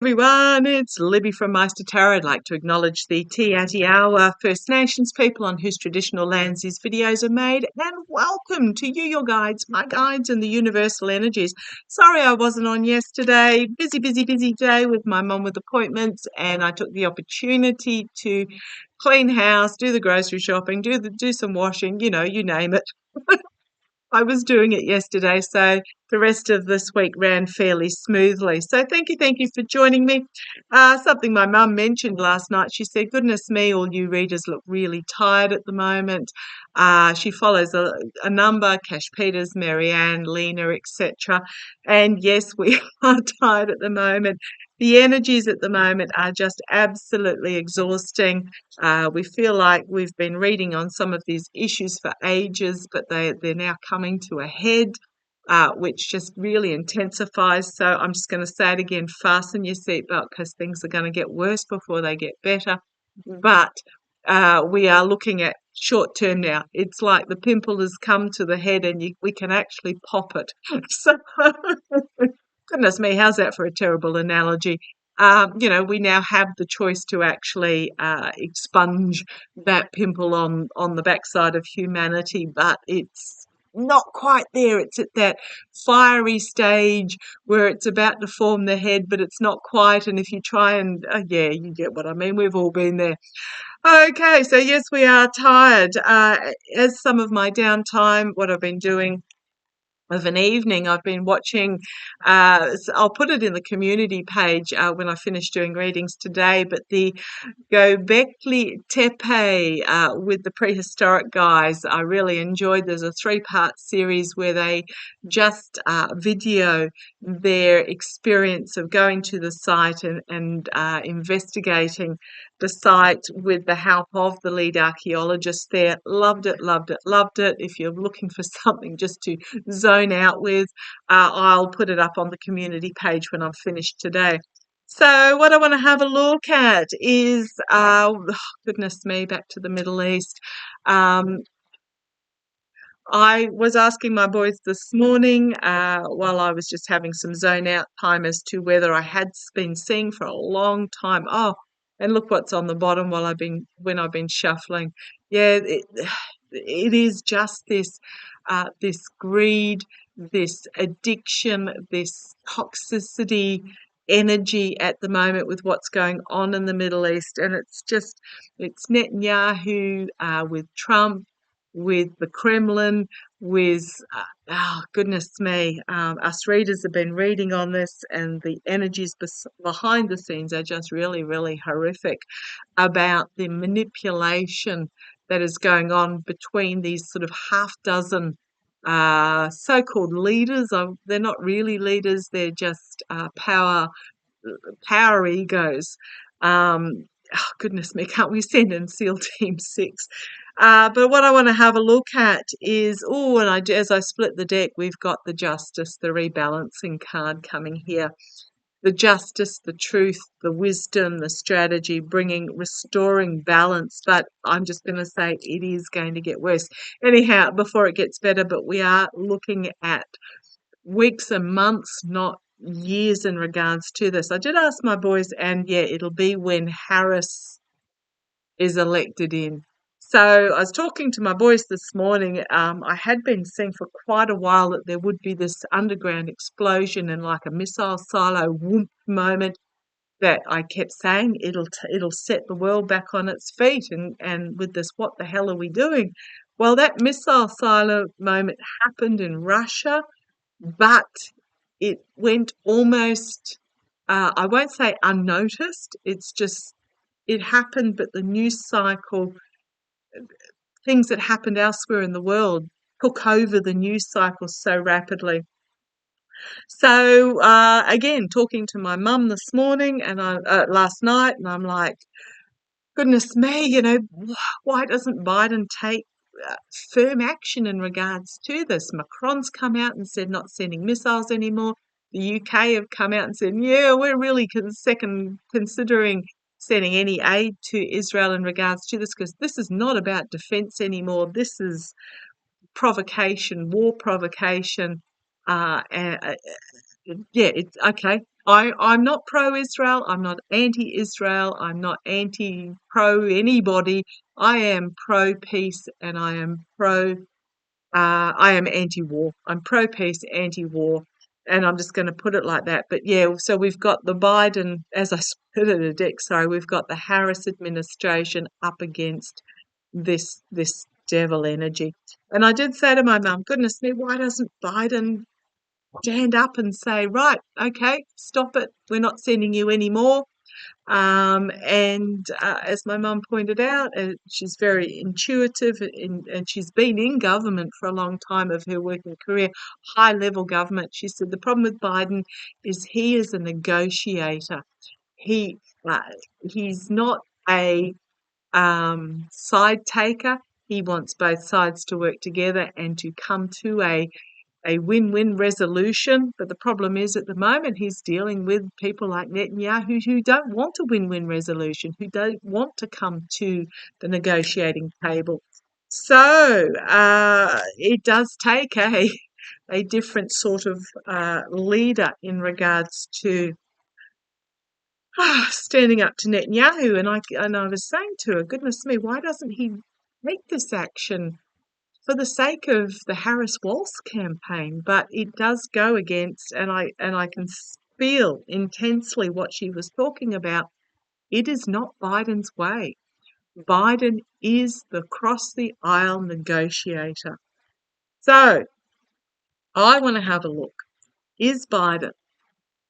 Everyone, it's Libby from maighstirtarot. I'd like to acknowledge the Te First Nations people on whose traditional lands these videos are made, and welcome to you, your guides, my guides, and the universal energies. Sorry I wasn't on yesterday. Busy day with my mum with appointments, and I took the opportunity to clean house, do the grocery shopping, do some washing, you name it. I was doing it yesterday, so the rest of this week ran fairly smoothly. So thank you for joining me. Something my mum mentioned last night. She said, "Goodness me, all you readers look really tired at the moment." She follows a number: Cash Peters, Marianne, Lena, etc. And yes, we are tired at the moment. The energies at the moment are just absolutely exhausting. We feel like we've been reading on some of these issues for ages, but they're now coming to a head, which just really intensifies. So I'm just going to say it again, fasten your seatbelt because things are going to get worse before they get better. But we are looking at short term now. It's like the pimple has come to the head and we can actually pop it. So, goodness me, how's that for a terrible analogy? We now have the choice to actually expunge that pimple on the backside of humanity, but it's not quite there. It's at that fiery stage where it's about to form the head, but it's not quite. And if you try and, yeah, you get what I mean. We've all been there. Okay, so yes, we are tired. As some of my downtime, what I've been doing of an evening, I've been watching, I'll put it in the community page when I finish doing readings today, but the Gobekli Tepe with the prehistoric guys, I really enjoyed. There's a 3-part series where they just video their experience of going to the site and investigating the site with the help of the lead archaeologist there. Loved it. If you're looking for something just to zone out with, I'll put it up on the community page when I'm finished today. So what I want to have a look at is, goodness me, back to the Middle East. I was asking my boys this morning while I was just having some zone out time as to whether I had been seeing for a long time. Oh, and look what's on the bottom when I've been shuffling. Yeah, it is just this greed, this addiction, this toxicity energy at the moment with what's going on in the Middle East, and it's Netanyahu with Trump, with the Kremlin, with oh goodness me, us readers have been reading on this, and the energies behind the scenes are just really horrific about the manipulation that is going on between these sort of half dozen so-called leaders. They're not really leaders; they're just power egos. Oh, goodness me, can't we send in SEAL Team 6? But what I want to have a look at is, as I split the deck, we've got the Justice, the rebalancing card coming here. The justice, the truth, the wisdom, the strategy, restoring balance. But I'm just going to say it is going to get worse. Anyhow, before it gets better, but we are looking at weeks and months, not years in regards to this. I did ask my boys, and yeah, it'll be when Harris is elected in. So I was talking to my boys this morning. I had been seeing for quite a while that there would be this underground explosion and like a missile silo whoomp moment that I kept saying it'll set the world back on its feet. And with this, what the hell are we doing? Well, that missile silo moment happened in Russia, but it went almost, I won't say unnoticed. It happened, but the news cycle, things that happened elsewhere in the world, took over the news cycle so rapidly. So again, talking to my mum this morning and last night, and I'm like, goodness me, why doesn't Biden take firm action in regards to this? Macron's come out and said not sending missiles anymore. The UK have come out and said, yeah, we're really considering sending any aid to Israel in regards to this, because this is not about defence anymore. This is provocation, war provocation. Yeah, it's okay. I'm not pro-Israel. I'm not anti-Israel. I'm not anti-pro anybody. I am pro-peace and I am anti-war. I'm pro-peace, anti-war, and I'm just going to put it like that. But yeah, so we've got the Biden, as I put it a deck. Sorry, we've got the Harris administration up against this devil energy. And I did say to my mum, goodness me, why doesn't Biden stand up and say, right, okay, stop it. We're not sending you any more. And as my mum pointed out, she's very intuitive and she's been in government for a long time of her working career, high level government. She said the problem with Biden is he is a negotiator. He uh, he's not a side taker. He wants both sides to work together and to come to a win-win resolution. But the problem is at the moment he's dealing with people like Netanyahu who don't want a win-win resolution, who don't want to come to the negotiating table. So it does take a different sort of leader in regards to standing up to Netanyahu. And I was saying to her, goodness me, why doesn't he take this action for the sake of the Harris-Walsh campaign? But it does go against, and I can feel intensely what she was talking about. It is not Biden's way. Biden is the cross-the-aisle negotiator. So I want to have a look. Is Biden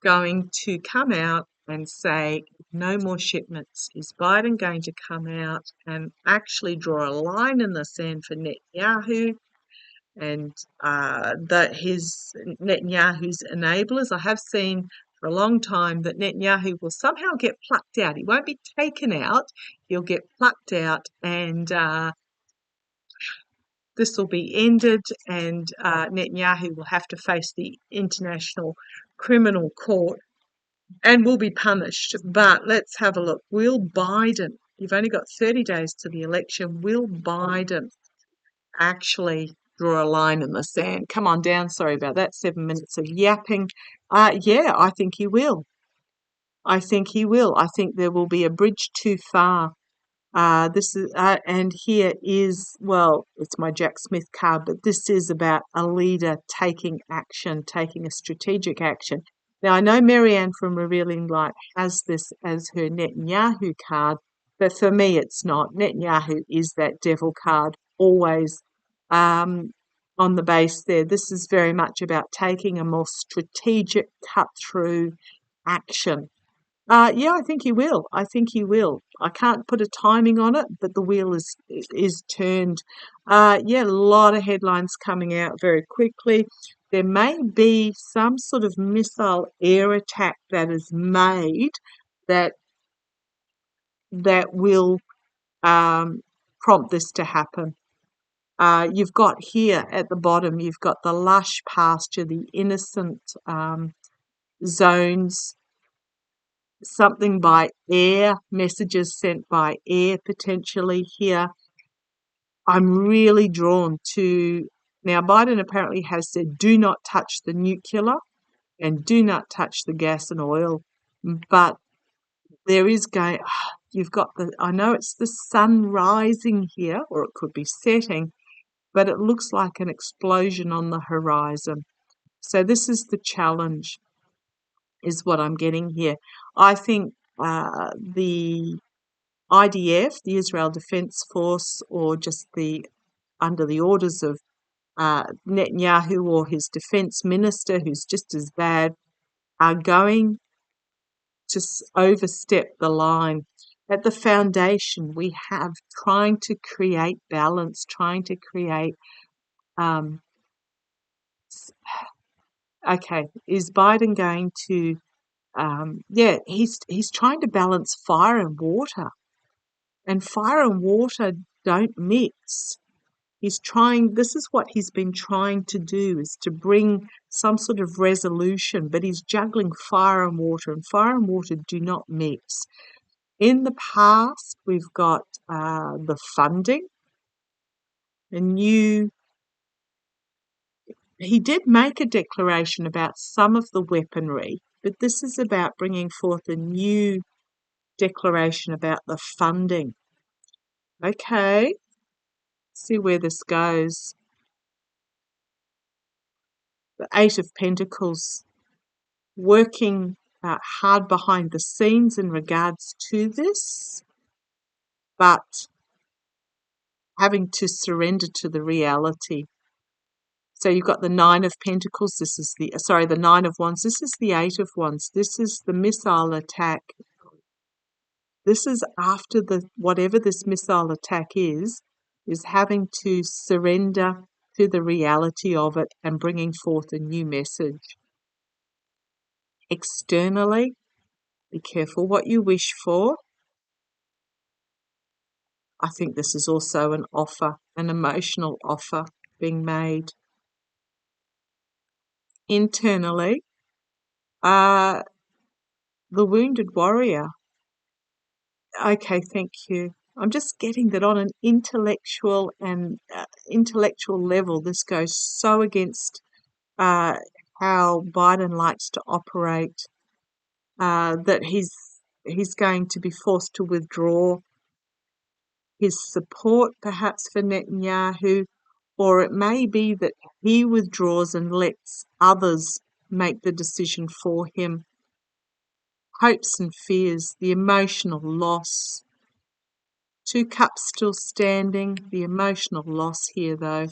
going to come out and say no more shipments? Is Biden going to come out and actually draw a line in the sand for Netanyahu and his Netanyahu's enablers? I have seen for a long time that Netanyahu will somehow get plucked out. He won't be taken out. He'll get plucked out, and this will be ended, and Netanyahu will have to face the International Criminal Court and will be punished. But let's have a look. Will Biden, you've only got 30 days to the election, will Biden actually draw a line in the sand? Come on down. Sorry about that. 7 minutes of yapping. Yeah, I think he will. I think he will. I think there will be a bridge too far. This is, and here is, well, it's my Jack Smith card, but this is about a leader taking action, taking a strategic action. Now, I know Marianne from Revealing Light has this as her Netanyahu card, but for me, it's not. Netanyahu is that devil card, always on the base there. This is very much about taking a more strategic, cut-through action. Yeah, I think he will. I think he will. I can't put a timing on it, but the wheel is turned. Yeah, a lot of headlines coming out very quickly. There may be some sort of missile air attack that is made that will prompt this to happen. You've got here at the bottom, you've got the lush pasture, the innocent zones, something by air, messages sent by air potentially here. I'm really drawn to, now Biden apparently has said do not touch the nuclear and do not touch the gas and oil, but there is going, you've got I know it's the sun rising here, or it could be setting, but it looks like an explosion on the horizon. So this is the challenge, is what I'm getting here. I think the IDF, the Israel Defense Force, or just under the orders of Netanyahu or his defense minister, who's just as bad, are going to overstep the line. At the foundation, we have trying to create balance, trying to create. Okay, is Biden going to? Yeah, he's trying to balance fire and water, and fire and water don't mix. This is what he's been trying to do, is to bring some sort of resolution, but he's juggling fire and fire and water do not mix. In the past, we've got the funding, and he did make a declaration about some of the weaponry, but this is about bringing forth a new declaration about the funding. Okay, see where this goes. The Eight of Pentacles, working hard behind the scenes in regards to this, but having to surrender to the reality. So you've got the Nine of Pentacles. This is the Nine of Wands. This is the Eight of Wands. This is the missile attack. This is after whatever this missile attack is having to surrender to the reality of it and bringing forth a new message. Externally, be careful what you wish for. I think this is also an offer, an emotional offer being made. Internally, the wounded warrior. Okay, thank you. I'm just getting that on an intellectual level, this goes so against how Biden likes to operate, that he's going to be forced to withdraw his support perhaps for Netanyahu, or it may be that he withdraws and lets others make the decision for him. Hopes and fears, the emotional loss. Two cups still standing, the emotional loss here though.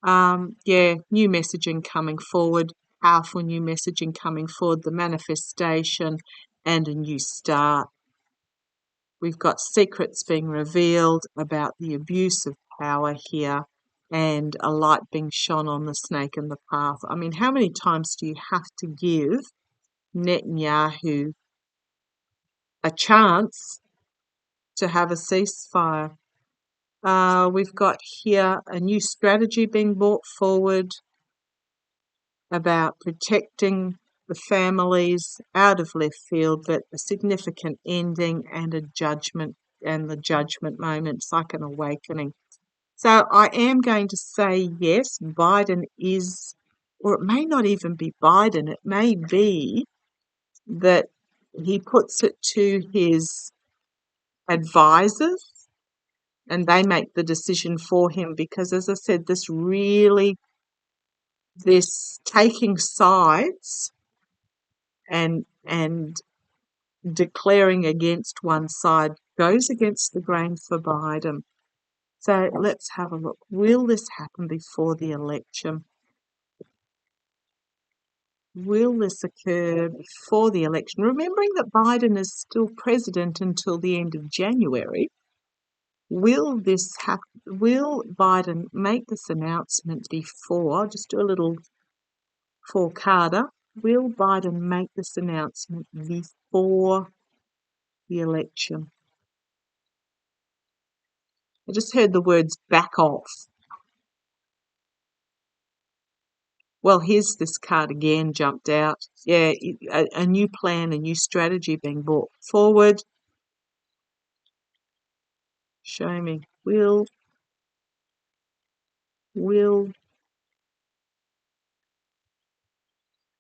New messaging coming forward, powerful new messaging coming forward, the manifestation and a new start. We've got secrets being revealed about the abuse of power here and a light being shone on the snake in the path. I mean, how many times do you have to give Netanyahu a chance to have a ceasefire? We've got here a new strategy being brought forward about protecting the families out of left field, but a significant ending and a judgment, and the judgment moment. It's like an awakening. So I am going to say yes, Biden is, or it may not even be Biden, it may be that he puts it to his advisors and they make the decision for him, because as I said, this taking sides and declaring against one side goes against the grain for Biden. So let's have a look. Will this happen before the election? Will this occur before the election? Remembering that Biden is still president until the end of January. Will Biden make this announcement before? I'll just do a little four-carder. Will Biden make this announcement before the election? I just heard the words back off. Well, here's this card again jumped out. Yeah, a new plan, a new strategy being brought forward. Show me. Will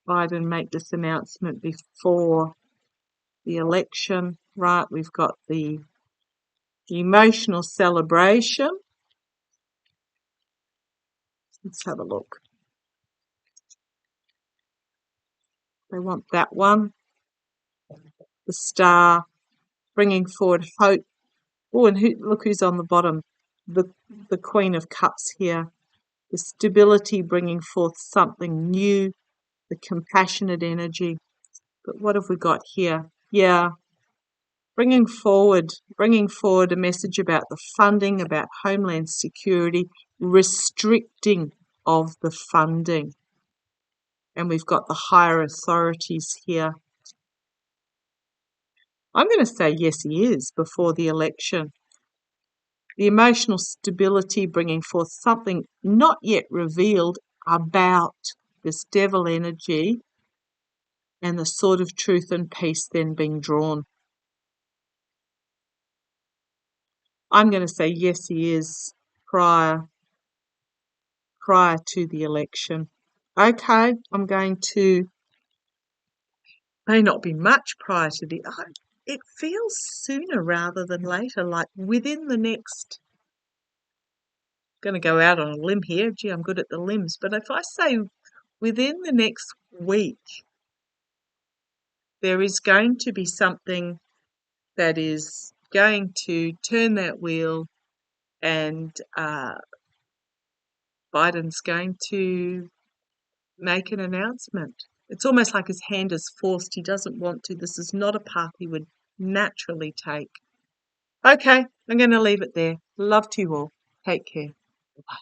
Biden make this announcement before the election? Right, we've got the emotional celebration. Let's have a look. They want that one. The star, bringing forward hope. Oh, and look who's on the bottom. The Queen of Cups here. The stability, bringing forth something new. The compassionate energy. But what have we got here? Yeah, bringing forward a message about the funding, about homeland security, restricting of the funding. And we've got the higher authorities here. I'm going to say yes, he is, before the election. The emotional stability, bringing forth something not yet revealed about this devil energy, and the sword of truth and peace then being drawn. I'm going to say yes, he is, prior to the election. Okay, I'm going to May not be much prior to the... it feels sooner rather than later, like within the next... going to go out on a limb here. Gee, I'm good at the limbs. But if I say within the next week, there is going to be something that is going to turn that wheel, and Biden's going to make an announcement. It's almost like his hand is forced. He doesn't want to. This is not a path he would naturally take. Okay, I'm going to leave it there. Love to you all. Take care. Bye.